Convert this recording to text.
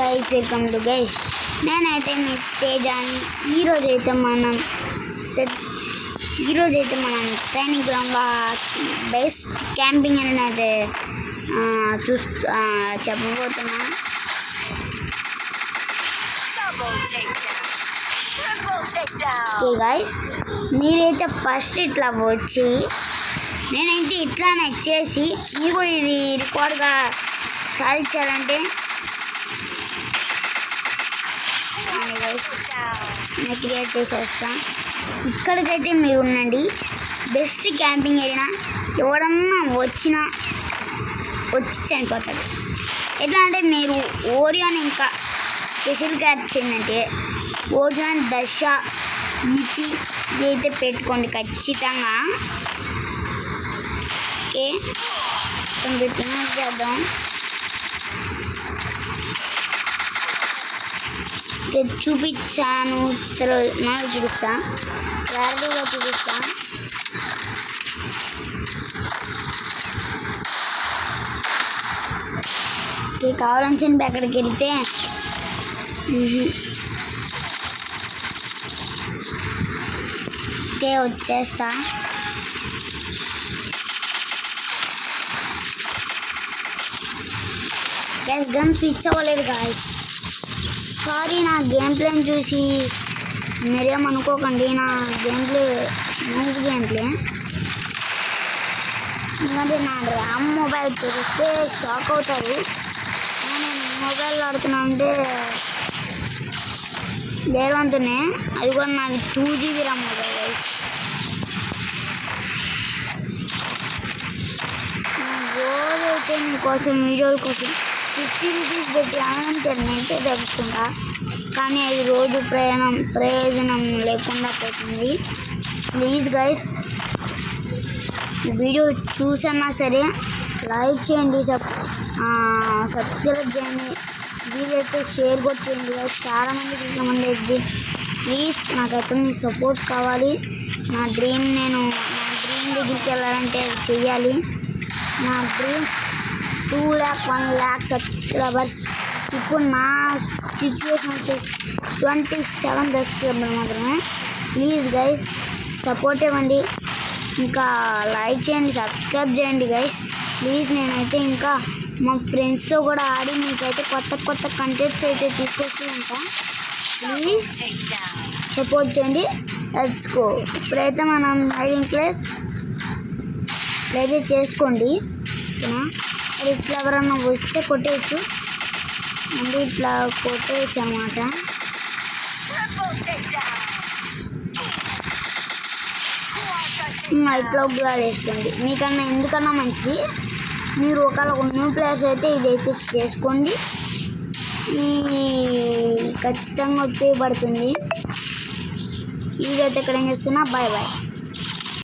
Guys, welcome to guys. నేనైతే మీ తేజాని. ఈరోజైతే మనం ట్రైనింగ్ గ్రౌండ్లో బెస్ట్ క్యాంపింగ్ అని అయితే చెప్పబోతున్నా. ఓకే గైస్, మీరైతే ఫస్ట్ ఇట్లా వచ్చి నేనైతే ఇట్లానే చేసి మీకు ఇది రికార్డ్గా సాధించాలంటే నేను క్రియేట్ చేసేస్తా. ఇక్కడికైతే మీరు ఉండండి. బెస్ట్ క్యాంపింగ్ అయినా ఎవరన్నా వచ్చి చనిపోతాడు. ఎట్లా అంటే మీరు ఓరియాన్ ఇంకా స్పెషల్ క్యారెక్టర్స్ ఏంటంటే ఓరియాన్ దశ ఈపీ అయితే పెట్టుకోండి ఖచ్చితంగా. ఓకే, కొంచెం తినేసి చేద్దాం. చూపించాను, తర్వాత చూపిస్తా, క్లారిటీగా చూపిస్తా. ఓకే, కావాలని చెప్పి అక్కడికి వెళ్తే ఓకే వచ్చేస్తా. గ్యాస్ గన్ స్విచ్ అవ్వలేదు గాయస్, సారీ. నా గేమ్ ప్లేని చూసి మీరేమనుకోకండి. నా గేమ్ ప్లే ఎందుకంటే నా ర్యామ్ మొబైల్ తెరిస్తే స్టాక్ అవుతారు. నేను మొబైల్ ఆడుతున్నా అంటే దేవంతునే, అది కూడా నాది 2GB ర్యామ్ మొబైల్. రోజైతే మీకోసం వీడియోల కోసం 50 రూపీస్ పెట్టి ఇంటర్నెట్ తగ్గుతుంటా, కానీ అది రోజు ప్రయోజనం లేకుండా పోతుంది. ప్లీజ్ గైస్, వీడియో చూసన్నా సరే లైక్ చేయండి, సబ్స్క్రైబ్ చేయండి, వీలైతే షేర్ కూడా చేయండి గైస్. చాలామందికి రికమెండ్ అవుతుంది. ప్లీజ్, నాకైతే మీ సపోర్ట్ కావాలి. నా డ్రీమ్ దగ్గరికి వెళ్ళాలంటే అది చెయ్యాలి. నా డ్రీమ్ 2 lakh 1 lakh సబ్స్క్రైబర్స్. ఇప్పుడు నా సిచ్యువేషన్ వచ్చేసి 27 సబ్స్క్రైబర్ మాత్రమే. ప్లీజ్ గైస్, సపోర్ట్ ఇవ్వండి, ఇంకా లైక్ చేయండి, సబ్స్క్రైబ్ చేయండి గైస్. ప్లీజ్, నేనైతే ఇంకా మా ఫ్రెండ్స్తో కూడా ఆడి మీకైతే కొత్త కంటెంట్స్ అయితే తీసుకొస్తూ ఉంటా. ప్లీజ్ సపోర్ట్ చేయండి. Let's go. ఇప్పుడైతే మనం హైడింగ్ ప్లేస్ అయితే చేసుకోండి. ఓకేనా? అది ఇట్లా ఎవరన్నా వస్తే కొట్టేయచ్చు, మళ్ళీ ఇట్లా కొట్టేయచ్చు అన్నమాట. ఇట్లా ఉగ్గులాలు వేసుకోండి, మీకన్నా ఎందుకన్నా మంచిది. మీరు ఒకవేళ న్యూ ప్లేయర్స్ అయితే ఇదైతే చేసుకోండి, ఈ ఖచ్చితంగా ఉపయోగపడుతుంది. వీడియో అయితే ఇక్కడ ఏం చేస్తున్నా. Bye bye.